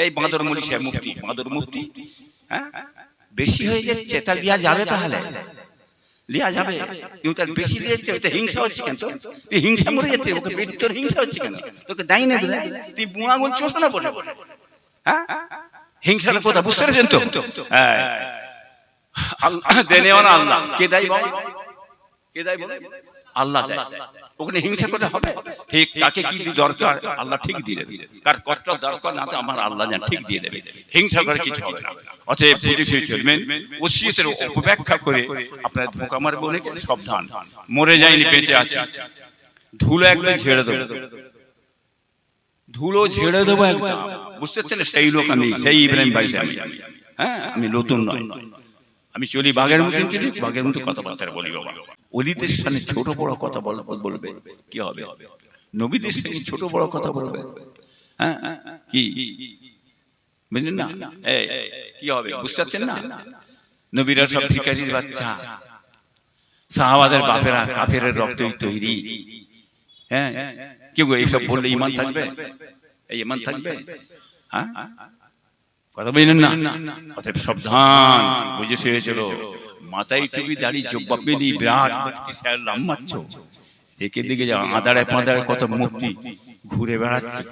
এই বাঁদর মলি সাহেব মুফতি, বাঁদর মুফতি, হ্যাঁ বেশি হয়ে যাচ্ছে, তা লিয়া যাবে, তাহলে লিয়া যাবে, কিন্তু তার বেশি লিয়েছে, ওইটা হিংসা হচ্ছে কেন? তুই হিংসা মরে যাচ্ছে, ওকে বেশি তোর হিংসা হচ্ছে কেন? তোকে দায়ী না দিলে তুই বুয়া গুল চোষ না বসে বসে, হ্যাঁ হিংসার কথা বুঝতে পেরেছেন তো? হ্যাঁ আল্লাহ দেনেওয়ালা, আল্লাহ কে দেয় বল, কে দেয় বল? আল্লাহ দেয়। ওখানে হিংসা করতে হবে? ঠিক কাকে কি দরকার আল্লাহ ঠিক দিয়ে দেবে, কার কতটা দরকার না তো আমার আল্লাহ জান ঠিক দিয়ে দেবে, হিংসা করে কিছু হবে না। অতএব বুঝে চলবেন, ওসিয়তের অপব্যাখ্যা করে আপনার ধোঁকা মারবে অনেকে, সাবধান, মরে যায়নি বেঁচে আছে, ধুলো একদম ঝেড়ে দেবো, ধুলো ঝেড়ে দেবো একদম, বুঝতে পারছেন? সেই লোক আমি, সেই ইব্রাহিম ভাই সাহেব, হ্যাঁ আমি নতুন নয়, আমি চলি বাঘের মতন, চলি বাঘের মতো কথাবার্তা বলি। বাবা ওলিদের সামনে ছোট বড় কথা বলবে কি হবে? নবীদের সামনে ছোট বড় কথা বলবে, হ্যাঁ কি বুঝলেন না? কি হবে বুঝতে পারছেন না? নবীরা সব ভিখারির বাচ্চা, সাহাবাদের বাপেরা কাফের রক্তই তৈরি, হ্যাঁ কেউ এইসব বললে ইমান থাকবে? এই ইমান থাকবে? হ্যাঁ কথা বললেন না? অতএব সাবধান, বুঝে হয়েছিল, মাথায় টুপি দাড়ি জব্বা পেলি বিরাট নাম মারছ, একে দিকে যাও আদারে পাদারে কত মুক্তি ঘুরে বেড়াচ্ছে,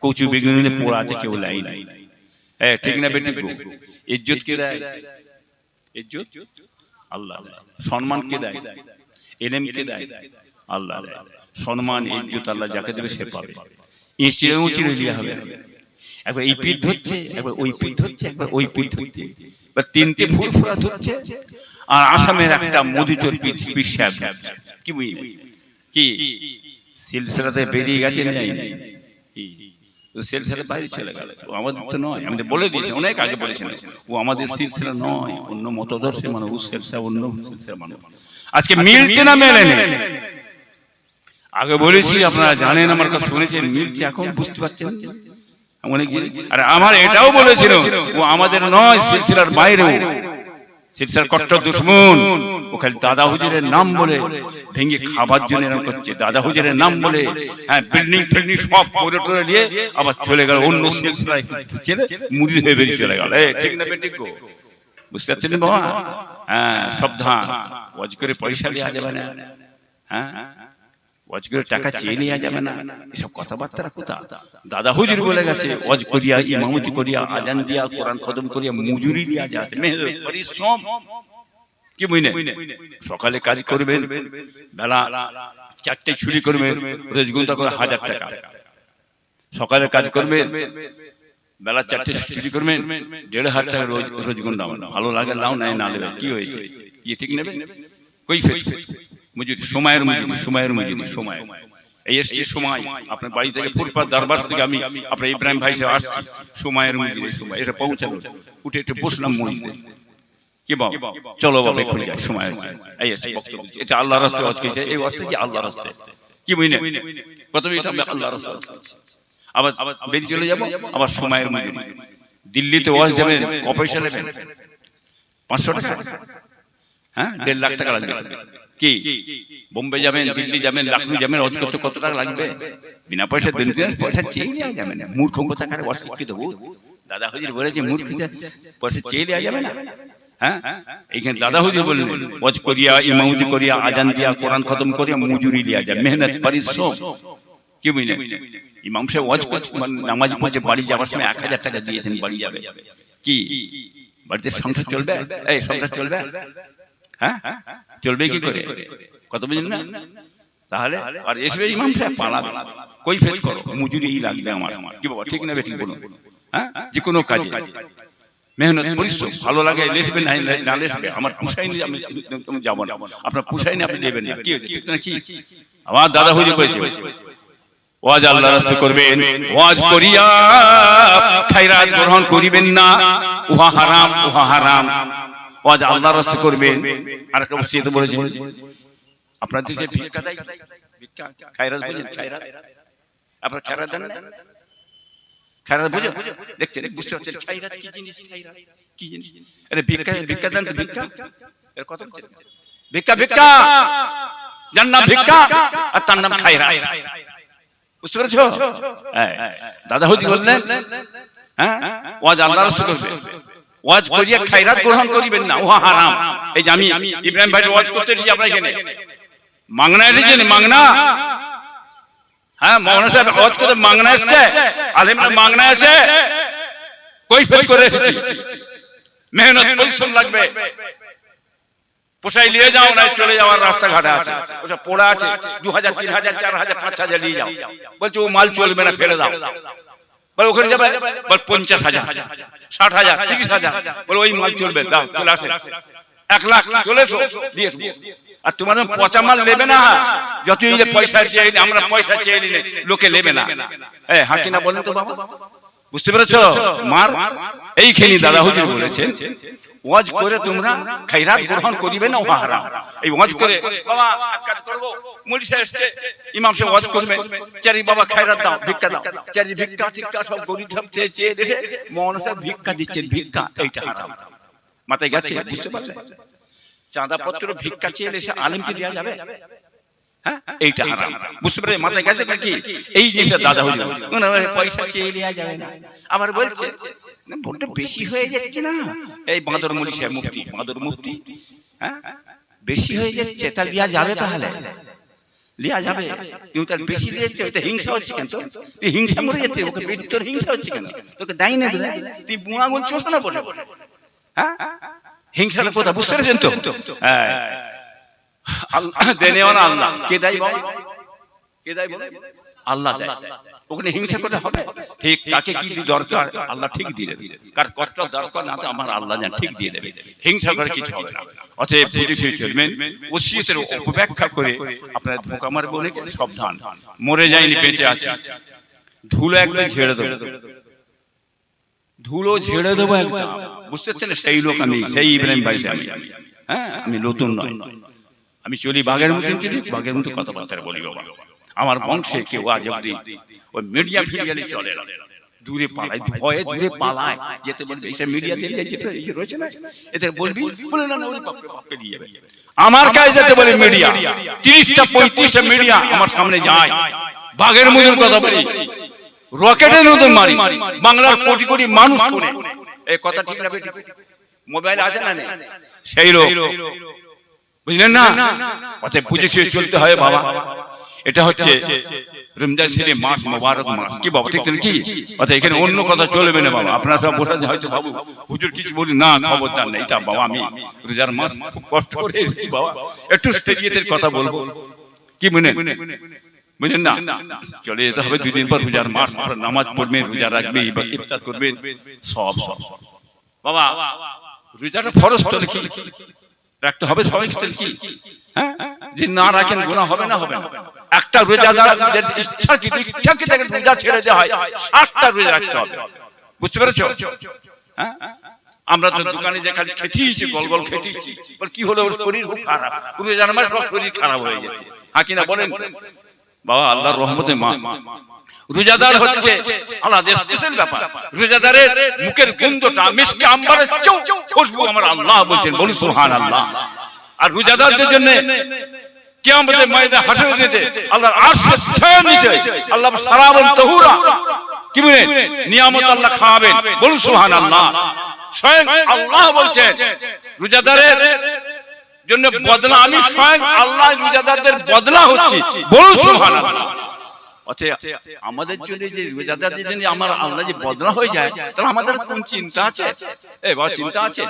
কচু বেগুনে পোড়া আছে, কেউ লাই নাই, ঠিক না বেটি? ইজ্জত কে দেয়? ইজ্জত আল্লাহ। সম্মান কে দেয়? এলেম কে দেয়? আল্লাহ দেয়। সম্মান ইজ্জত আল্লাহ যাকে দেবে সে পাবে, চিড়ে উঁচিড়ে লিয়া হবে, একবার এই পিঠ ধরছে, একবার ওই পিঠ ধরছে, একবার ওই পিঠ ধরছে, বা তিনটে ফুরফুরা ধরছে, আর আসামের একটা মধুচর পিঠ সাহেব কি বুঝলি কি সিলসিলাতে বেরিয়ে গেছে না যাই সিলসিলা বাইরে চলে গেল, ও আমাদের তো নয়, আমি বলে দিয়েছি অনেক আগে বলেছিলাম, ও আমাদের সিলসিলা নয়, অন্য মতদর্শী মানুষ, ও সিলসিলা অন্য সিলসিলা মানুষ, আজকে মিলছে না মেলে নেই। আগে বলেছি আপনারা জানেন, আমার কথা শুনেছেন, মিলছে, এখন বুঝতে পারছেন অনেক জিনিস। আর আমার এটাও বলেছিল ও আমাদের নয়, সিলসিলার বাইরে, সিলসিলার কট্টর দুশমন, ও খালি দাদা হুজুরের নাম বলে ভেঙে খাবার জন্য এরকম করছে, দাদা হুজুরের নাম বলে, হ্যাঁ বিল্ডিং ফিল্ডিং সব করে টোরে নিয়ে আবার চলে গেল অন্য সিলসিলায়, ছেলে মুড়ি হয়ে বেরিয়ে চলে গেল, ঠিক না বেঠিক? বুঝতে পারছেন বাবা? হ্যাঁ সাবধান, ওয়াজ করে পয়সা নেওয়া যাবে না, হ্যাঁ ওয়াজ করে টাকা চেয়ে নেওয়া যাবে না, এসব কথাবার্তা কোথা? দাদা হুজুর বলে গেছে, ওয়াজ করিয়া ইমামতি করিয়া আজান দিয়া কোরআন খতম করিয়া মজুরি দেওয়া যায়, মেহনত পরিশ্রম কি বুঝলেন? সকালে কাজ করবেন, বেলা 4টে ছুটি করবেন, রোজ গুনতা করে 1000 টাকা, সকালে কাজ করবেন, বেলা 4টে ছুটি করবেন, 1500 টাকা রোজ গুনতা, ভালো লাগে লাও, নাই না দেবে, কি হয়েছে? ইয়ে ঠিক নেবে কই মজুরি, সময়ের মজুরি, সময়ের মজুরি, সময় এই এসছে সময়, আপনার বাড়ি থেকে পুরপাড় দরবার থেকে আমি আপনার ইব্রাহিম ভাই সাহেব আসছি, সময়ের মজুরি, সময় এটা পৌঁছালো, উঠে একটু বসলাম মসজিদে, কি বাবা চলো বাবা এখন যাই, সময় এই এসে বক্তব্য, এটা আল্লাহর রাস্তায় ওয়াজ করছে, এই ওয়াজটা কি আল্লাহর রাস্তায়, কি বুঝলেন? প্রথমে এটা আমরা আল্লাহর রাস্তায় ওয়াজ করছি, আবার বেরিয়ে চলে যাবো, আবার সময়ের মজুরি। দিল্লিতে ওয়াজ যাবেন, ক পয়সা নেবেন? 500 টাকা, হ্যাঁ 1.5 লাখ টাকা লাগবে, কি বোম্বে যাবেন, দিল্লি যাবেন, লখনউ যাবেন, ওয়াজ করতে কত টাকা লাগবে? বিনা পয়সা, পয়সা চেয়ে নেওয়া যাবে না, মূর্খ কোথাকার অশিক্ষিত দাদা হুজুর বলেছে, মূর্খ পয়সা চেয়ে নেওয়া যাবে না, হ্যাঁ এইখানে দাদা হুজুর বললেন, ওয়াজ করিয়া ইমামতি করিয়া আজান দিয়া কোরআন খতম করিয়া মজুরি দেওয়া যায়, মেহনত পরিশ্রম, কি বুঝলেন? ইমাম সাহেব ওয়াজ করছে, নামাজ পড়ছে, বাড়ি যাওয়ার সময় 1000 টাকা দিয়েছেন, বাড়ি যাবে, কি বাড়িতে সংসার চলবে? এই সংসার চলবে? হ্যাঁ চলবে কি করে? কত বুঝলেন না? তাহলে আর এসবে ইমাম সাহেব পালাবে, কই ফেজ করো, মজুরি লাগবে আমার, কি বাবা ঠিক না বেঠিক বলুন? হ্যাঁ যে কোনো কাজে মেহনত পরিশ্রম, ভালো লাগে লেসবে না লেসবে, আমার পুষাইনি, আমি যাবো না, আপনার পুষাইনি আপনি নেবেন না, কি হয়েছে ঠিক না? কি আমার দাদা হুজুর করেছে, ওয়াজ আল্লাহর রাস্তায় করবেন, ওয়াজ করিয়া খায়রাত গ্রহণ করিবেন না, উহা হারাম, উহা হারাম, ওয়াজ আল্লাহর রাস্তায় করবেন। আর একটা ওসিয়ত বলেছে, আপনার দেশে ভিক্ষা দেয়, ভিক্ষা খায়রাত বুঝেন? খায়রাত আপনার খায়রাত দেন না? খায়রাত বুঝো? দেখছেন বুঝতে পারছেন খায়রাত কি জিনিস? খায়রাত কি জিনিস? আরে ভিক্ষা, ভিক্ষা দেন তো, ভিক্ষা এর কথা বলছেন, ভিক্ষা, ভিক্ষা যার নাম ভিক্ষা আর তার নাম খায়রাত, বুঝতে পেরেছো? দাদা হুজুর বললেন, হ্যাঁ ওয়াজ আল্লাহ রাসূল করবে, ওয়াজ করিয়া খায়রাত গ্রহণ করিবেন না, ওহা হারাম। এই যে আমি ইব্রাহিম ভাই ওয়াজ করতে এসেছি আপনার এখানে, মাংনা এসেছেন, মাংনা। হ্যাঁ মৌলানা সাহেব ওয়াজ করতে মাংনা এসছে, আলেমরা মাংনা এসে কৈফিয়ত করে এসেছি, মেহনত পরিশ্রম লাগবে, পোষাই নিয়ে যাও না, চলে যাওয়ার রাস্তাঘাটে আছে, ওটা পোড়া আছে, 2000 3000 4000 5000 নিয়ে যাও, বলছে ও মাল চলবে না, ফেলে দাও। বলে ওখানে যাবে, বল 50000 60000 30000, বলে ওই মাল চলবে, দাও চলে আসে 1 লাখ চলে এসো দিয়ে। আর তোমাদের পচা মাল নেবে না, যতই পয়সা চেয়ে আমরা পয়সা চেয়ে নিলে লোকে নেবে না। হ্যাঁ কিনা বলেন তো বাবা, বুঝতে পেরেছো? মার এইখানে দাদা হুজুর বলেছেন ওয়াজ করে তোমরা খায়রাত গ্রহণ করিবে না, ওহা হারাম। এই ওয়াজ করে বাবা এক কাজ করব, মুফতি সাহেব এসেছে, ইমাম সাহেব ওয়াজ করবে, চারি বাবা খায়রাত দাও, ভিক্ষা দাও, চারি ভিক্ষা টিক্ষা সব গরিব সব চেয়ে চেয়ে দেখে মৌলানা সাহেব ভিক্ষা দিচ্ছেন, ভিক্ষা, এইটা হারাম। মাথায় গেছে? বুঝতে পারলে? চাঁদা পত্র ভিক্ষা চেয়ে এসে আলেমকে দেওয়া যাবে? হ্যাঁ এইটা হারাম। বুঝতে পারলে? মাথায় গেছে নাকি? এই জিনিসটা দাদা হুজুর পয়সা চেয়ে দেওয়া যাবে না। আবার বলছে ভোটটা বেশি হয়ে যাচ্ছে না, এই বাঁদর মুলি সাহেব মুফতি, বাঁদর মুফতি, হ্যাঁ বেশি হয়ে যাচ্ছে, তাহলে দেওয়া যাবে, তাহলে লিয়া যাবে, কিন্তু তার বেশি লিয়েছে, ওইটা হিংসা হচ্ছে কেন? তুই হিংসা মরে যাচ্ছে, ওকে বেশি তোর হিংসা হচ্ছে কেন? তোকে দায়ী না তুই বুড়া গুণ চোষ না বসে, হ্যাঁ হিংসার কথা বুঝতে পেরেছেন তো? দেনেওয়ালা আল্লাহ, কে দেয় বাবা? কে দেয় বলে? আল্লাহ দেয়। ওখানে হিংসা করতে হবে? ঠিক কাকে কি দরকার আল্লাহ ঠিক দিয়ে দেবে, কার কষ্ট দরকার না তো আমার আল্লাহ জান ঠিক দিয়ে দেবে, হিংসা করে কিছু হবে না। অতএব বুঝে চলবেন, ওসিয়তের অপব্যাখ্যা করে আপনারা ধোঁকা মারবে, অনেকে সাবধান, মরে যায়নি বেঁচে আছে, ধুলো একদম ছেড়ে দেবো, ধুলো ঝেড়ে দেবো একদম, বুঝতে পারছেন? সেই লোক আমি, সেই ইব্রাহিম ভাই সাহেব। হ্যাঁ আমি নতুন নয়, আমি চলি বাঘের মতন, চলি বাঘের মতো কথাবার্তা বলি বাবা। আমার বংশে কেউ আজ অব্দি ওই মিডিয়া ফিডিয়ালি চলে না, দূরে পালায়, ভয়ে দূরে পালায় যেতে বলবে, এইসব মিডিয়া দিলে রয়েছে না, এতে বলবি, বলে না ওই পাপকে দিয়ে যাবে। আমার কাছে যেতে বলে মিডিয়া, 30টা 35টা মিডিয়া আমার সামনে যায়, বাঘের মতন কথা বলি, রকেটের মতন মারি, বাংলার কোটি কোটি মানুষ শুনে। এই কথা ঠিক না বেটি? মোবাইল আছে না? সেই লোক, বুঝলেন না? অতএব বুঝে চলতে হয় বাবা। এটা হচ্ছে রমজান শরীফ মাস, মোবারক মাস, কি বাবা ঠিক কি? অতএব এখানে অন্য কথা চলবে না বাবা। আপনারা সব বসে হয়তো বাবু হুজুর কিছু বলি না, খবরদার না, এটা বাবা আমি রোজার মাস খুব কষ্ট করে এসেছি বাবা, একটু স্টেজিয়ের কথা বলবো, কি মনে বুঝলেন না? চলে যেতে হবে 2 দিন পর রোজার মাস, নামাজ পড়বেন, রোজা রাখবেন, ইফতার করবেন, সব বাবা। রোজাটা ফরজ তো কি রাখতে হবে সবাই কি? হ্যাঁ যে না রাখেন গুনাহ হবে না? হবে না। একটা রোজাদার ইচ্ছাকৃত রোজা ছেড়ে দেওয়া হয়, 60টা রোজা রাখতে হবে, বুঝতে পেরেছো? হ্যাঁ আমরা তো দোকানে যে খালি খেতেইছি, গল গল খেতেইছি, বল কি হলো, ওর শরীর খুব খারাপ, রোজার মাস সব শরীর খারাপ হয়ে যাচ্ছে, হ্যাঁ কিনা বলেন বাবা? আল্লাহর রহমতে মা রোজাদার হচ্ছে আলাদা স্পেশাল ব্যাপার। রোজাদারের মুখের গন্ধটা মিশকে আম্বারের চেয়েও খুশবু আমার আল্লাহ বলছেন, বলুন সুবহানাল্লাহ। আর রোজাদারদের জন্য কিয়ামতের ময়দানে হাসর দিতে আল্লাহর আরশের ছায়ার নিচে আল্লাহ সারাবন তাহুরা, কি বলেন, নিয়ামত আল্লাহ খাওয়াবেন, বলুন সুবহানাল্লাহ। স্বয়ং আল্লাহ বলছেন রোজাদারের জন্য বদলা, আমি স্বয়ং আল্লাহ রোজাদারদের বদলা হচ্ছি, বলুন সুবহানাল্লাহ। অতএব আমাদের জন্য যে রোজাদারদের জন্য আমার আল্লাহ যে বদলা হয়ে যায়, তাহলে আমাদের কোন চিন্তা আছে? এ বাবা চিন্তা আছে?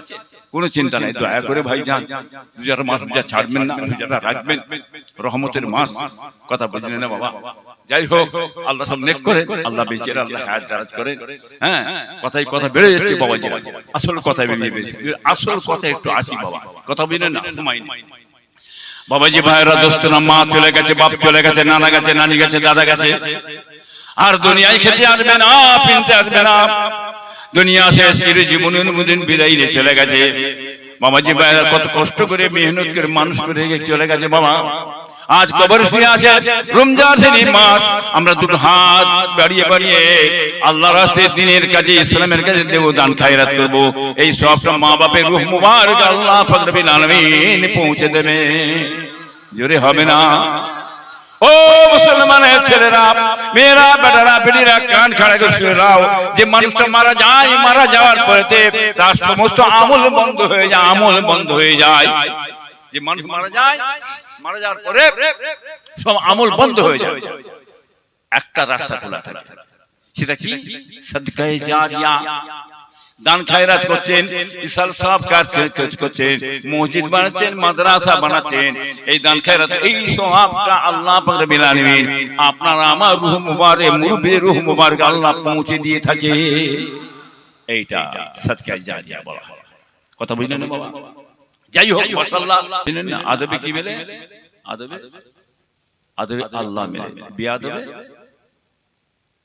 কোনো চিন্তা নাই। দয়া করে ভাই যান, রোজার মাস রোজা ছাড়বেন না, রোজাটা রাখবেন, রহমতের মাস, কথা বুঝলেন না বাবা? যাই হোক, আল্লাহ সব নেক করে, আল্লাহ বেঁচে, আল্লাহ হায়াত দারাজ করে। হ্যাঁ কথাই কথা বেড়ে যাচ্ছে বাবা, আসল কথা বেরিয়ে বেড়েছে, আসল কথা একটু আসি বাবা, কথা বুঝলেন না? সময় নেই বাবাজি, ভাইরা, দোস্তরা, মা চলে গেছে, বাপ চলে গেছে, নানা গেছে, নানি গেছে, দাদা গেছে, আর দুনিয়ায় খেতে আসবে না, পিনতে আসবে না, দুনিয়া শেষ, চিরজীবনের মদিন বিদায় নিয়ে চলে গেছে। বাবাজি ভাইরা কত কষ্ট করে মেহনত করে মানুষ করে চলে গেছে বাবা, আজ কবর শুয়ে আছে। রমজান শরীফ মাস, আমরা দুটো হাত বাড়িয়ে বাড়িয়ে আল্লাহর রাস্তায়, দ্বীনের কাজে, ইসলামের কাজে দেব, দান খায়রাত করব। এই সবটা মা বাপের রূহ মুবারক আল্লাহ পাক রব্বুল আলামিন পৌঁছে দেবে, জোরে হবে না? ও মুসলমানের ছেলেরা, মেয়েরা, বেটারা, বেটিরা, কান খাড়া করে শুনে নাও, যে মানুষটা মারা যায়, মারা যাওয়ার পরেতে তার সমস্ত আমল বন্ধ হয়ে যায়, আমল বন্ধ হয়ে যায়। যে মানুষ মারা যায়, মারা যাওয়ার পরে সব আমল বন্ধ হয়ে যায়, একটা রাস্তা খোলা থাকে, সেটা কি? সাদকায়ে জারিয়া। দান খায়রাত করছেন, ইসাল সওয়াব করছেন, মসজিদ বানাচ্ছেন, মাদ্রাসা বানাচ্ছেন, এই দান খায়রাত, এই সওয়াবটা আল্লাহ পাক রব্বুল আলামিন আপনার আমার রূহ মুবারক, মুরব্বির রূহ মুবারক আল্লাহ পৌঁছে দিয়ে থাকে। এইটা সাদকায়ে জারিয়া বলা হয়। কথা বুঝলেন না বাবা? যাই হোক, মাশাআল্লাহ, জানেন না আদবে কি বলে? আদবে আল্লাহ মেলে, বিয়াদবে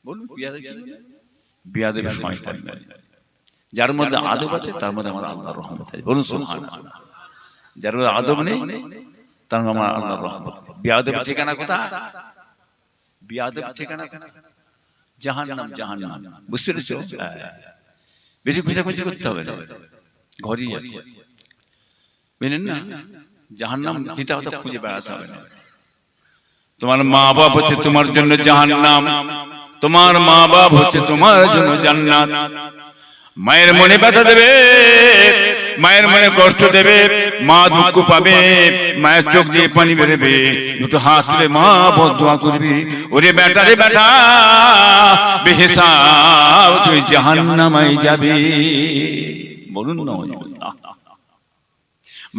বলুন, বিয়াদবে কি বলে? বিয়াদবে শয়তান মেলে। যার মধ্যে আদব আছে তার মধ্যে আমার আল্লাহর রহমত আছে, বলুন সুবহানাল্লাহ। যার মধ্যে আদব নেই তার মধ্যে আমার আল্লাহর রহমত। বিয়াদব ঠিকানা কোথায়? বিয়াদব ঠিকানা জাহান্নাম, জাহান্নাম। বুঝতে পেরেছো? বেশি খোঁজাখুঁজি করতে হবে না, ঘরেই আছে, বুঝলেন না? জাহান্নাম হিতাহত খুঁজে বেড়াতে হবে না। তোমার মা বাপ হচ্ছে তোমার জন্য জাহান্নাম, তোমার মা বাপ হচ্ছে তোমার জন্য জান্নাত। মায়ের মনে ব্যথা দেবে, মায়ের মনে কষ্ট দেবে, মা দুঃখ পাবে, মায়ের চোখ দিয়ে পানি বেরোবে, দুটো হাত তুলে মা বদদুয়া করবে, ওরে বেটা রে বেটা, বেহিসাব তুই জাহান্নামে যাবে। বলুন না,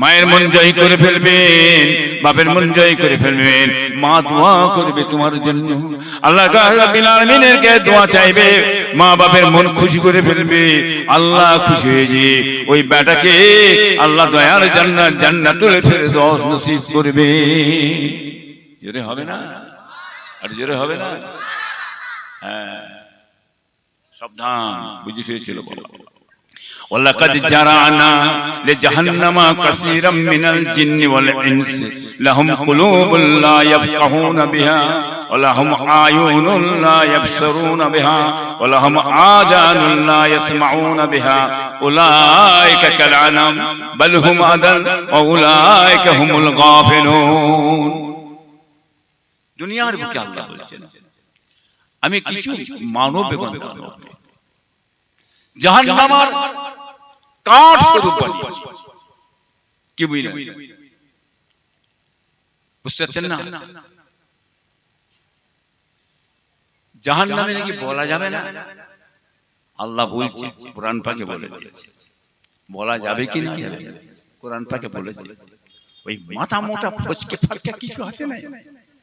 মায়ের মন জয় করে ফেলবেন, বাপের মন জয় করে ফেলবেন, মা দোয়া করবে তোমার জন্য, আল্লাহ রাব্বুল আলামিনের কাছে দোয়া চাইবে, মা বাপের মন খুশি করে ফেলবে, আল্লাহ খুশি হয়ে যে ওই বেটাকে আল্লাহ দয়ার জান্নাত, জান্নাতুল ফেরদৌস নসিব করবে। জোরে হবে না? আর জোরে হবে না? হ্যাঁ, সাবধান, বুঝেছিল বলো। ওয়ালাকাদ জারানা লিজাহান্নামা কাসীরাম মিনাল জিন্নি ওয়াল ইনসি লাহুম কুলুবুন লা ইয়াফকাহুনা বিহা ওয়া লাহুম আয়ুনুন লা ইয়াবসিরুনা বিহা ওয়া লাহুম আযানুন লা ইয়াসমাউনা বিহা উলাইকা কালআনাম বাল হুম আদাল ওয়া উলাইকা হুমুল গাফিলুন। দুনিয়ার বুকে আল্লাহ বলেছেন, আমি কিছু মানব গণনা জাহান্নামের কাঠ স্বরূপ বানিয়েছি। কি বুঝলেন? বুঝতে পারছেন না? জাহান্নামে নাকি বলা যাবে না, আল্লাহ বলছে, কোরআন পাকে বলে দিয়েছে। বলা যাবে কি না যাবে, কোরআন পাকে বলেছে। ওই মাথা মোটা ফচকে ফাচকে কিছু আছে না,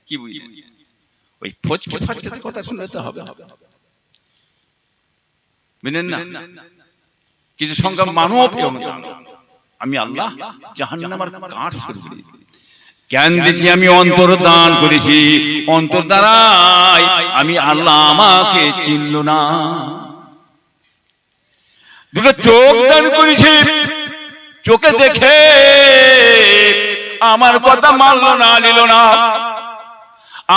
কি বুঝলেন? ওই ফচকে ফাচকে কথা শুনতে হবে, বুঝলেন না? কিছু সংখ্যক মানব, আমি আল্লাহ জাহান্নামের কাঠ স্বরূপ জ্ঞান দিয়েছি, আমি অন্তর দান করেছি, অন্তর দ্বারাই আমি আল্লাহ আমাকে চিনল না। দুটো চোখ দান করেছি, চোখে দেখে আমার কথা মানল না, নিল না,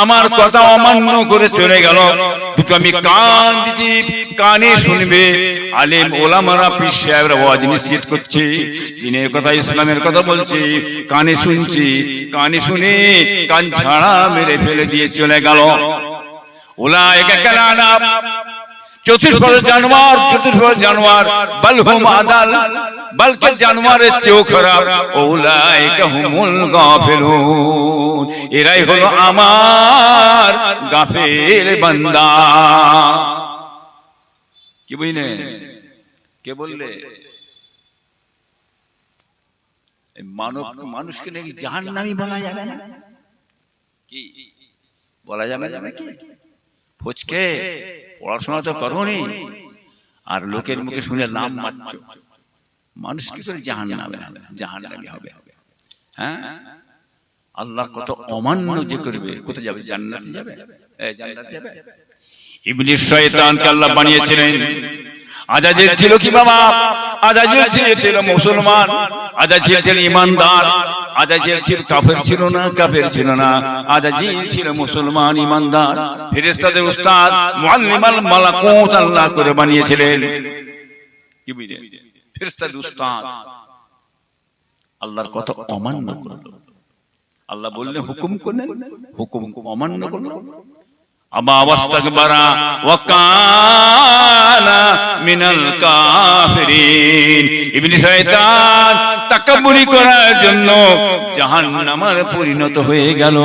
আমার কথা অমান্য করে চলে গেল। দুটো আমি কান দিয়েছি, কানে শুনবে। আলেম ওলামারা, পীর সাহেবরা ওয়াজ নিশ্চিত করছে, দ্বীনের কথা, ইসলামের কথা বলছে, কানে শুনছি, কানে শুনে কান ছাড়া মেরে ফেলে দিয়ে চলে গেল। উলাইকা কালআনাম, চতুষ্পদ জানোয়ার, চতুষ্পদ জানোয়ার, বাল হুম আদাল, বলকে জানোয়ারের চেয়েও খারাপ। উলাইকা হুমুল গাফিলুন, এরাই হলো আমার গাফিল বান্দা। কি বুঝলে? কে বললে? মানব মানুষকে নাকি জাহান্নামী বলা যাবে না? কি বলা যাবে না নাকি? ফচকে পড়াশোনা তো করোনি, আর লোকের মুখে শুনে নাম মারছ, মানুষ কি করে জাহান্নামী হবে? হ্যাঁ, আল্লাহ কত অমান্য যে করবে, কোথায় যাবে? জান্নাতে যাবে, জান্নাতে যাবে। ইবলিস শয়তানকে আল্লাহ বানিয়েছিলেন, আজাজিল ছিল কি বাবা? আজাজিল ছিল মুসলমান, আজাজিল ছিল ঈমানদার, আজাজিল ছিল কাফের ছিল না, কাফের ছিল না, আজাজিল ছিল মুসলমান ঈমানদার। ফেরেশতাদের উস্তাদ, মুআল্লিমাল মালাকুত আল্লাহ করে বানিয়েছিলেন। কি বুঝলেন? ফেরেশতাদের উস্তাদ। আল্লাহর কত অমান্য করলো, আল্লাহ বললেন হুকুম করলেন, হুকুম অমান্য করলো। আবা ওয়াস্তাকবারা ওয়া কানা মিনাল কাফিরিন। ইবলিস শয়তান তাকাব্বুরি করার জন্য জাহান্নামে পরিণত হয়ে গেল।